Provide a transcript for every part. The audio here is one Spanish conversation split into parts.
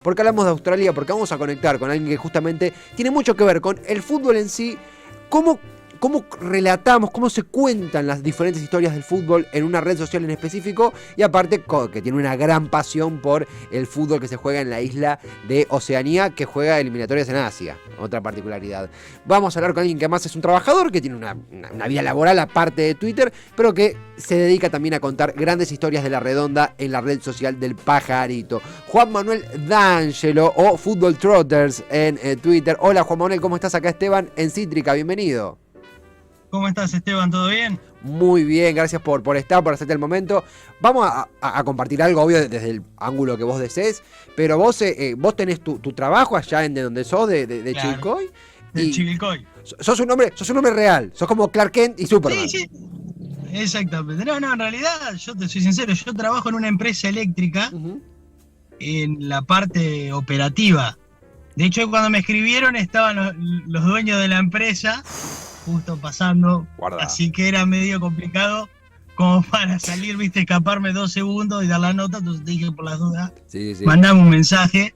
¿Por qué hablamos de Australia? Porque vamos a conectar con alguien que justamente tiene mucho que ver con el fútbol en sí, cómo relatamos, cómo se cuentan las diferentes historias del fútbol en una red social en específico, y aparte que tiene una gran pasión por el fútbol que se juega en la isla de Oceanía, que juega eliminatorias en Asia, otra particularidad. Vamos a hablar con alguien que además es un trabajador, que tiene una vida laboral aparte de Twitter, pero que se dedica también a contar grandes historias de la redonda en la red social del Pajarito. Juan Manuel D'Angelo, o Football Trotters en Twitter. Hola Juan Manuel, ¿cómo estás? Acá Esteban en Cítrica, bienvenido. ¿Cómo estás, Esteban? ¿Todo bien? Muy bien, gracias por estar, por hacerte el momento. Vamos a compartir algo, obvio, desde el ángulo que vos desees, pero vos tenés tu trabajo allá en de donde sos, de claro, Chivilcoy. De Chivilcoy. Sos un hombre real, sos como Clark Kent y Superman. Sí, exactamente. No, en realidad, yo te soy sincero, yo trabajo en una empresa eléctrica en la parte operativa. De hecho, cuando me escribieron estaban los dueños de la empresa justo pasando, así que era medio complicado como para salir, viste, escaparme 2 segundos y dar la nota, entonces te dije por las dudas, mandame un mensaje.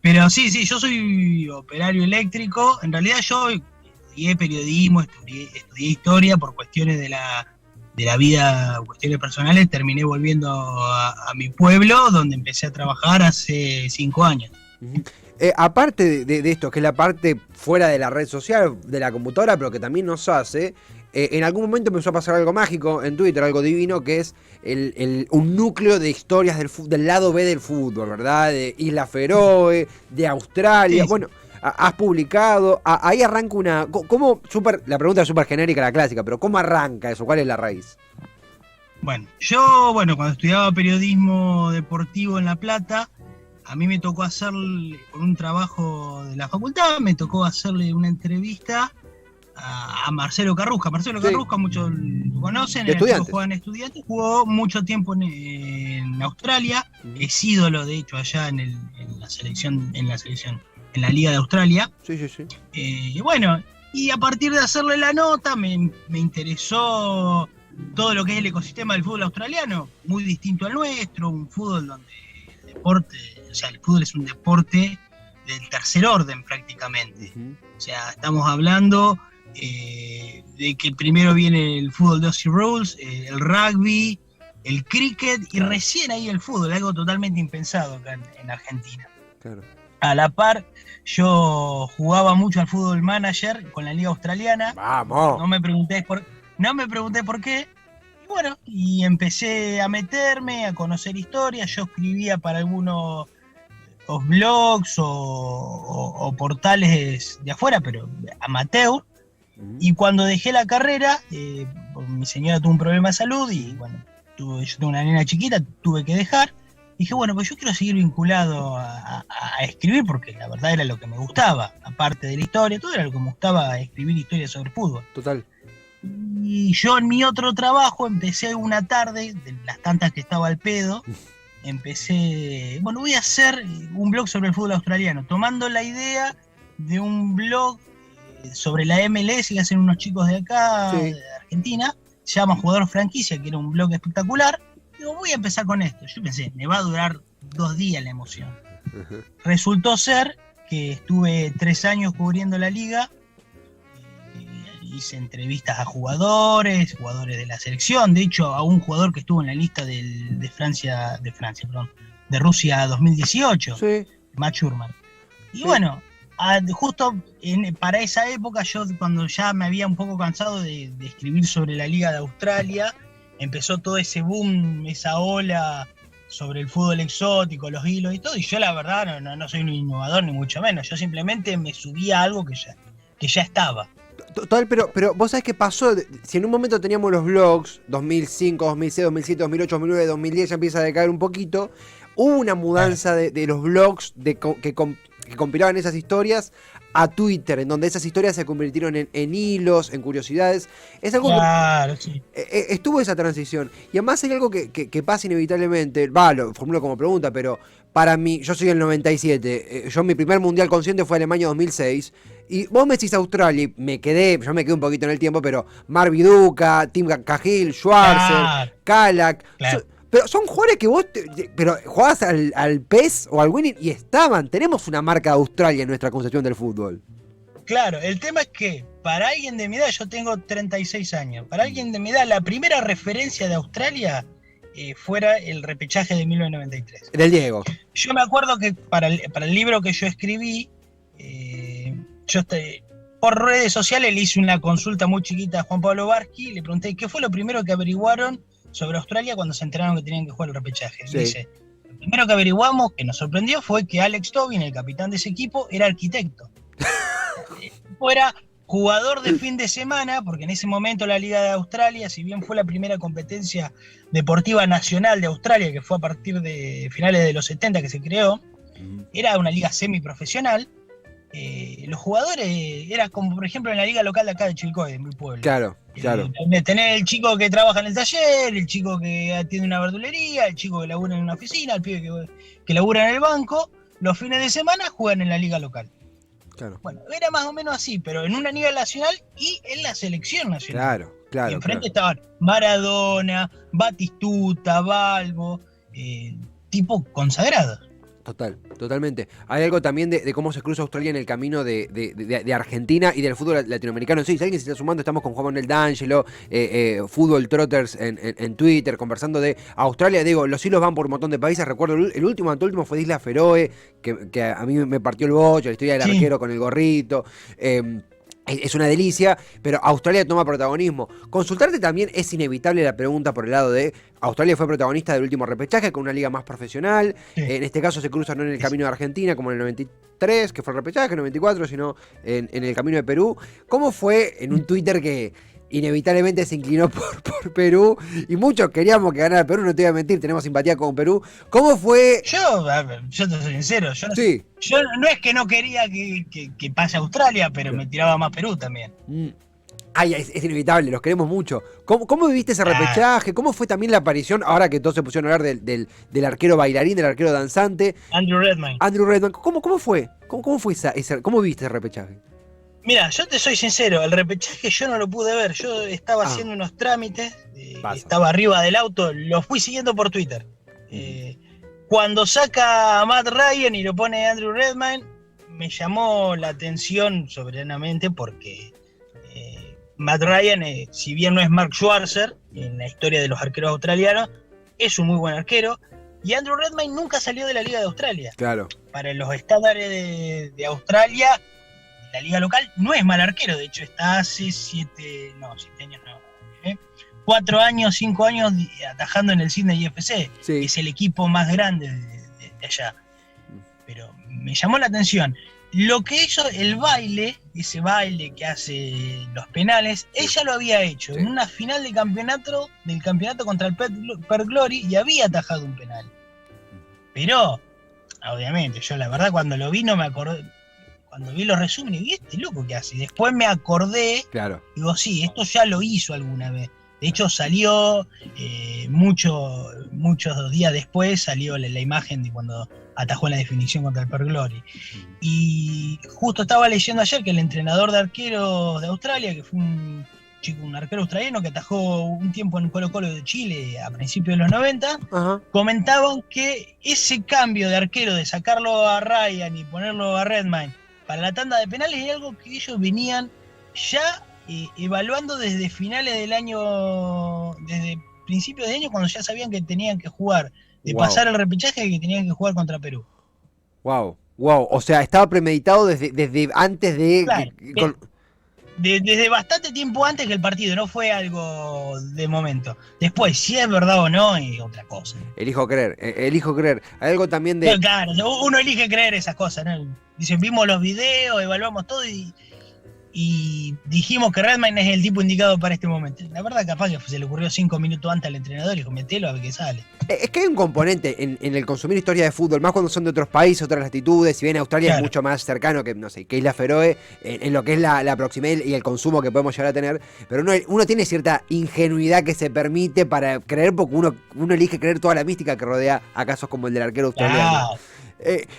Pero sí, yo soy operario eléctrico, en realidad yo estudié periodismo, estudié historia por cuestiones de la vida, cuestiones personales, terminé volviendo a mi pueblo, donde empecé a trabajar hace 5 años. Aparte de esto, que es la parte fuera de la red social, de la computadora, pero que también nos hace, en algún momento empezó a pasar algo mágico en Twitter, algo divino, que es un núcleo de historias del lado B del fútbol, ¿verdad? De Isla Feroe, de Australia. Sí. Bueno, has publicado, ahí arranca la pregunta es súper genérica, la clásica, pero ¿cómo arranca eso? ¿Cuál es la raíz? Bueno, yo cuando estudiaba periodismo deportivo en La Plata, a mí me tocó hacerle, por un trabajo de la facultad, me tocó hacerle una entrevista a Marcelo Carrusca. Marcelo Carrusca, muchos lo conocen, juega en Estudiantes, jugó mucho tiempo en Australia, es ídolo de hecho allá en la selección, en la Liga de Australia. Y a partir de hacerle la nota me interesó todo lo que es el ecosistema del fútbol australiano, muy distinto al nuestro, un fútbol donde el deporte, o sea, el fútbol es un deporte del tercer orden prácticamente. O sea, estamos hablando de que primero viene el fútbol de Aussie Rules, el rugby, el cricket y recién ahí el fútbol, algo totalmente impensado acá en Argentina. Claro. A la par, yo jugaba mucho al fútbol manager con la liga australiana. ¡Vamos! No me pregunté por qué. Y empecé a meterme, a conocer historias. Yo escribía para algunos blogs o portales de afuera, pero amateur. Y cuando dejé la carrera, mi señora tuvo un problema de salud y yo tengo una nena chiquita, tuve que dejar. Dije, pues yo quiero seguir vinculado a escribir porque la verdad era lo que me gustaba, aparte de la historia, todo era lo que me gustaba, escribir historias sobre fútbol. Total. Y yo en mi otro trabajo empecé una tarde, de las tantas que estaba al pedo, voy a hacer un blog sobre el fútbol australiano, tomando la idea de un blog sobre la MLS que hacen unos chicos de acá, de Argentina, se llama Jugador Franquicia, que era un blog espectacular. Digo, voy a empezar con esto. Yo pensé, me va a durar 2 días la emoción. Resultó ser que estuve 3 años cubriendo la liga, hice entrevistas a jugadores de la selección, de hecho a un jugador que estuvo en la lista de Rusia 2018, Matt Schurman. Y justo para esa época, yo cuando ya me había un poco cansado de escribir sobre la Liga de Australia, empezó todo ese boom, esa ola sobre el fútbol exótico, los hilos y todo, y yo la verdad no soy un innovador ni mucho menos, yo simplemente me subí a algo que ya estaba. Total, pero vos sabés qué pasó, si en un momento teníamos los blogs, 2005, 2006, 2007, 2008, 2009, 2010, ya empieza a decaer un poquito, hubo una mudanza de los blogs que compilaban esas historias a Twitter, en donde esas historias se convirtieron en hilos, en curiosidades. Es algo estuvo esa transición. Y además hay algo que pasa inevitablemente, lo formulo como pregunta, pero para mí, yo soy del 97, mi primer mundial consciente fue Alemania 2006, y vos me decís Australia, yo me quedé un poquito en el tiempo, pero Mark Viduka, Tim Cahill, Schwarzer, Kalak, Pero son jugadores que pero jugabas al PES o al Winning y estaban. Tenemos una marca de Australia en nuestra concepción del fútbol. Claro, el tema es que para alguien de mi edad, yo tengo 36 años, para alguien de mi edad, la primera referencia de Australia fuera el repechaje de 1993. Del Diego. Yo me acuerdo que para el libro que yo escribí, por redes sociales le hice una consulta muy chiquita a Juan Pablo Barsky y le pregunté qué fue lo primero que averiguaron sobre Australia cuando se enteraron que tenían que jugar el repechaje. Sí. Dice, lo primero que averiguamos, que nos sorprendió, fue que Alex Tobin, el capitán de ese equipo, era arquitecto. Era jugador de fin de semana, porque en ese momento la Liga de Australia, si bien fue la primera competencia deportiva nacional de Australia, que fue a partir de finales de los 70 que se creó, era una liga semiprofesional. Los jugadores era como por ejemplo en la liga local de acá de Chilcoy, de mi pueblo. Claro. Tener el chico que trabaja en el taller, el chico que atiende una verdulería, el chico que labura en una oficina, el pibe que labura en el banco, los fines de semana juegan en la liga local. Claro. Bueno, era más o menos así, pero en una nivel nacional y en la selección nacional. Claro. Y enfrente estaban Maradona, Batistuta, Balbo, tipo consagrados. Totalmente. Hay algo también de cómo se cruza Australia en el camino de Argentina y del fútbol latinoamericano. Sí, si alguien se está sumando, estamos con Juan Manuel D'Angelo, Fútbol Trotters en Twitter, conversando de Australia. Digo, los hilos van por un montón de países. Recuerdo el último fue de Isla Feroe, que a mí me partió el bocho, la historia del arquero con el gorrito. Es una delicia, pero Australia toma protagonismo. Consultarte también es inevitable la pregunta por el lado de Australia fue protagonista del último repechaje con una liga más profesional. Sí. En este caso se cruza no en el camino de Argentina como en el 93, que fue el repechaje, en el 94, sino en el camino de Perú. ¿Cómo fue en un Twitter que inevitablemente se inclinó por Perú y muchos queríamos que ganara Perú? No te voy a mentir, tenemos simpatía con Perú. ¿Cómo fue? Yo te soy sincero, yo no es que no quería que pase Australia, pero me tiraba más Perú también. Ay, es inevitable, los queremos mucho. ¿Cómo viviste ese repechaje? ¿Cómo fue también la aparición, ahora que todos se pusieron a hablar del arquero bailarín, del arquero danzante? Andrew Redmayne. ¿Cómo fue? ¿Cómo fue ¿Cómo viviste ese repechaje? Mira, yo te soy sincero, el repechaje yo no lo pude ver, yo estaba haciendo unos trámites, estaba arriba del auto, lo fui siguiendo por Twitter. Cuando saca a Matt Ryan y lo pone Andrew Redmayne, me llamó la atención soberanamente porque Matt Ryan, si bien no es Mark Schwarzer en la historia de los arqueros australianos, es un muy buen arquero, y Andrew Redmayne nunca salió de la Liga de Australia. Claro. Para los estándares de Australia, la liga local no es mal arquero, de hecho está hace 7 años no, 4 años, 5 años atajando en el Sydney FC, que es el equipo más grande de allá. Pero me llamó la atención. Lo que hizo el baile, ese baile que hace los penales, ella lo había hecho en una final del campeonato contra el Perth Glory y había atajado un penal. Pero, obviamente, yo la verdad cuando lo vi no me acordé. Cuando vi los resúmenes, vi este loco que hace. Después me acordé, digo, sí, esto ya lo hizo alguna vez. De hecho, salió muchos días después, salió la imagen de cuando atajó en la definición contra el Perth Glory. Y justo estaba leyendo ayer que el entrenador de arqueros de Australia, que fue un arquero australiano que atajó un tiempo en Colo-Colo de Chile a principios de los 90, comentaban que ese cambio de arquero, de sacarlo a Ryan y ponerlo a Redmayne, para la tanda de penales es algo que ellos venían ya evaluando desde finales del año, desde principios de año, cuando ya sabían que tenían que jugar, pasar el repechaje, que tenían que jugar contra Perú. Wow. O sea, estaba premeditado desde antes de... Claro, desde bastante tiempo antes que el partido, no fue algo de momento. Después, si es verdad o no, es otra cosa. Elijo creer. Hay algo también de... Claro, uno elige creer esas cosas, ¿no? Dicen, vimos los videos, evaluamos todo y dijimos que Redmayne es el tipo indicado para este momento. La verdad, capaz que se le ocurrió 5 minutos antes al entrenador y dijo, metelo a ver qué sale. Es que hay un componente en el consumir historia de fútbol, más cuando son de otros países, otras latitudes. Si bien Australia es mucho más cercano que, no sé, que Isla Feroe, en lo que es la proximidad y el consumo que podemos llegar a tener. Pero uno tiene cierta ingenuidad que se permite para creer, porque uno elige creer toda la mística que rodea a casos como el del arquero australiano.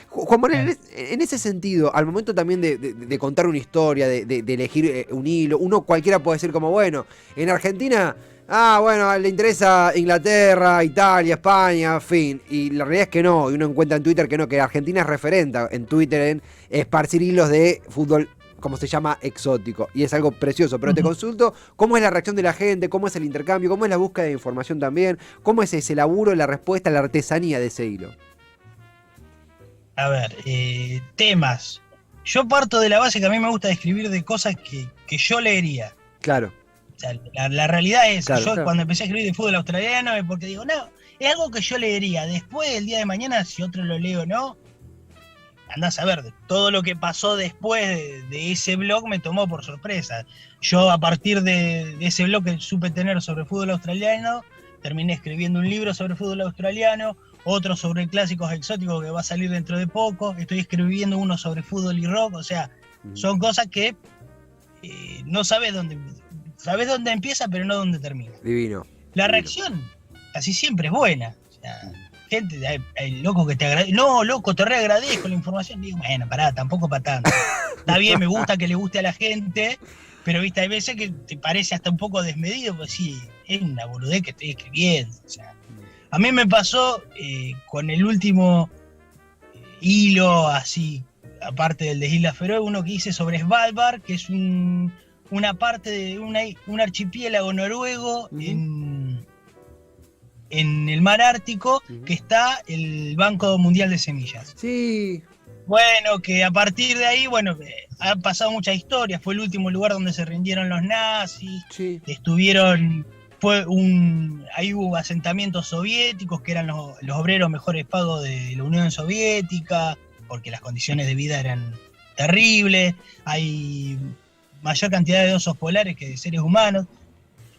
Juan Manuel, en ese sentido, al momento también de contar una historia, de elegir un hilo, uno cualquiera puede decir como, bueno, en Argentina, bueno, le interesa Inglaterra, Italia, España, fin. Y la realidad es que no, y uno encuentra en Twitter que no, que Argentina es referente en Twitter en esparcir hilos de fútbol, como se llama, exótico. Y es algo precioso. Pero te consulto, ¿cómo es la reacción de la gente? ¿Cómo es el intercambio? ¿Cómo es la búsqueda de información también? ¿Cómo es ese laburo, la respuesta, la artesanía de ese hilo? A ver, temas. Yo parto de la base que a mí me gusta escribir de cosas que yo leería. Claro. O sea, la realidad es, Claro. cuando empecé a escribir de fútbol australiano es porque digo, no, es algo que yo leería. Después, el día de mañana, si otro lo lee o no, andás a ver, todo lo que pasó después de ese blog me tomó por sorpresa. Yo, a partir de ese blog que supe tener sobre fútbol australiano, terminé escribiendo un libro sobre fútbol australiano, otro sobre clásicos exóticos que va a salir dentro de poco, estoy escribiendo uno sobre fútbol y rock, o sea, son cosas que no sabes dónde empieza, pero no dónde termina. Divino. La reacción casi siempre es buena. O sea, gente, hay loco que te agradece. No, loco, te reagradezco la información. Digo, bueno, pará, tampoco para tanto. Está bien, me gusta que le guste a la gente, pero viste, hay veces que te parece hasta un poco desmedido, pues sí, es una boludez que estoy escribiendo. O sea, a mí me pasó con el último hilo así, aparte del de Islas Feroe, uno que hice sobre Svalbard, que es una parte de un archipiélago noruego en el mar Ártico, que está el Banco Mundial de Semillas. Sí. Bueno, que a partir de ahí, bueno, han pasado muchas historias. Fue el último lugar donde se rindieron los nazis. Sí. Ahí hubo asentamientos soviéticos que eran los obreros mejores pagos de la Unión Soviética, porque las condiciones de vida eran terribles. Hay mayor cantidad de osos polares que de seres humanos.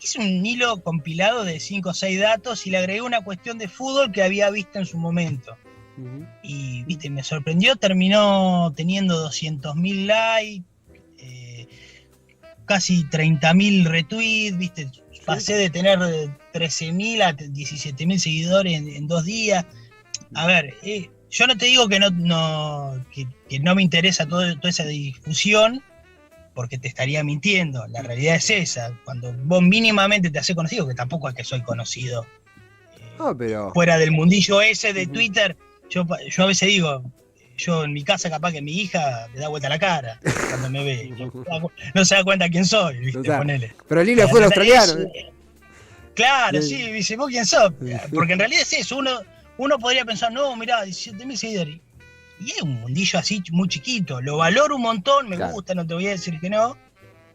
Hice un hilo compilado de 5 o 6 datos y le agregué una cuestión de fútbol que había visto en su momento. Y viste, me sorprendió, terminó teniendo 200.000 likes, casi 30.000 retweets, viste, pasé de tener 13.000 a 17.000 seguidores en 2 días. A ver, yo no te digo que no me interesa toda esa difusión, porque te estaría mintiendo. La realidad es esa. Cuando vos mínimamente te haces conocido, que tampoco es que soy conocido Pero fuera del mundillo ese de Twitter, yo a veces digo, yo en mi casa capaz que mi hija le da vuelta la cara cuando me ve. No se da cuenta quién soy, ¿viste? Ponele. Pero el hilo es fútbol australiano. Claro, sí, dice, ¿vos quién sos? Porque en realidad es eso. Uno podría pensar, no, mirá, 17.000 seguidores. Y es un mundillo así muy chiquito. Lo valoro un montón, me gusta, no te voy a decir que no.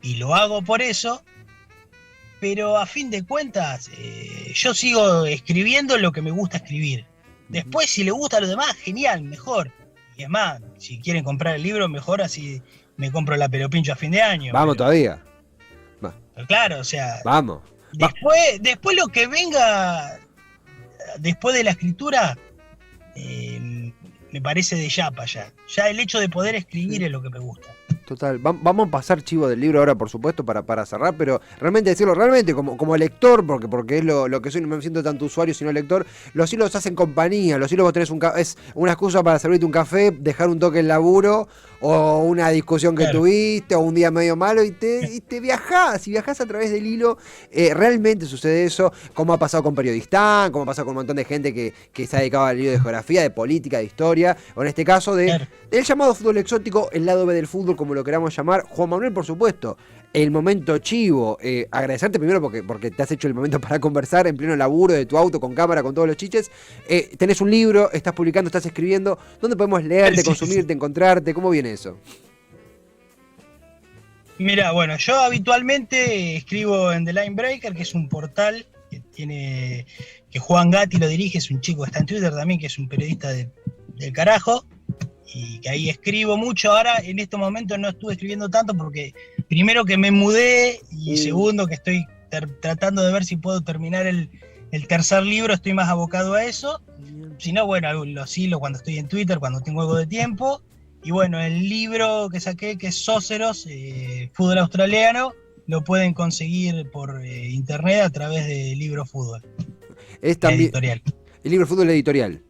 Y lo hago por eso. Pero a fin de cuentas, yo sigo escribiendo lo que me gusta escribir. Después, si le gusta a los demás, genial, mejor. Y es más, si quieren comprar el libro, mejor, así me compro la Pelopincho a fin de año. Vamos todavía. Pero claro, o sea. Vamos. Después lo que venga después de la escritura, me parece de yapa ya. Ya el hecho de poder escribir es lo que me gusta. Total. Vamos a pasar chivo del libro ahora, por supuesto, para cerrar, pero realmente decirlo, realmente como lector, porque es lo que soy, no me siento tanto usuario sino lector, los hilos hacen compañía, los hilos vos tenés es una excusa para servirte un café, dejar un toque en laburo, o una discusión que tuviste, o un día medio malo, y te viajás, y viajás a través del hilo. Realmente sucede eso, como ha pasado con Periodistán, como ha pasado con un montón de gente que se ha dedicado al hilo de geografía, de política, de historia, o en este caso del llamado fútbol exótico, el lado B del fútbol, como lo queramos llamar. Juan Manuel, por supuesto, el momento chivo, agradecerte primero porque te has hecho el momento para conversar en pleno laburo de tu auto, con cámara, con todos los chiches. Tenés un libro, estás publicando, estás escribiendo. ¿Dónde podemos leerte, consumirte, encontrarte? ¿Cómo viene eso? Mira, bueno, yo habitualmente escribo en The Line Breaker, que es un portal que Juan Gatti lo dirige, es un chico que está en Twitter también, que es un periodista del carajo, y que ahí escribo mucho. Ahora, en este momento no estuve escribiendo tanto porque primero que me mudé y segundo que estoy tratando de ver si puedo terminar el tercer libro, estoy más abocado a eso. Si no, bueno, los hilo cuando estoy en Twitter, cuando tengo algo de tiempo. Y bueno, el libro que saqué, que es Sóceros, fútbol australiano, lo pueden conseguir por internet a través de Libro Fútbol. Es también editorial. El Libro Fútbol editorial.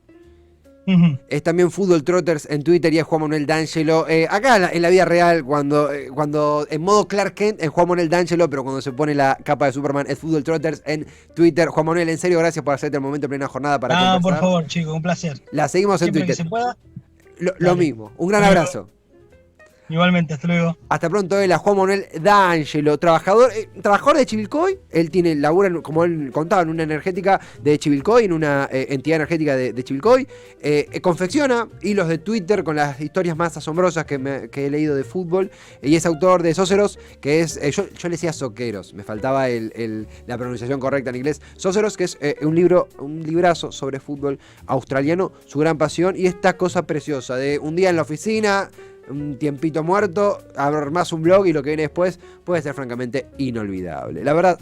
Es también Fútbol Trotters en Twitter y es Juan Manuel D'Angelo. Acá en la vida real, cuando en modo Clark Kent es Juan Manuel D'Angelo, pero cuando se pone la capa de Superman es Fútbol Trotters en Twitter. Juan Manuel, en serio, gracias por hacerte el momento en plena jornada para conversar. Por favor, chicos, un placer. La seguimos en Siempre Twitter. que se pueda. Lo mismo. Un gran abrazo. Igualmente, hasta luego. Hasta pronto, él, a Juan Manuel D'Angelo, trabajador de Chivilcoy. Él labura, como él contaba, en una energética de Chivilcoy, en una entidad energética de Chivilcoy. Confecciona hilos de Twitter con las historias más asombrosas que he leído de fútbol. Y es autor de Sóceros, que es, yo le decía Soqueros, me faltaba la pronunciación correcta en inglés. Sóceros, que es un librazo sobre fútbol australiano, su gran pasión y esta cosa preciosa de un día en la oficina, un tiempito muerto, armás un blog y lo que viene después puede ser francamente inolvidable. La verdad,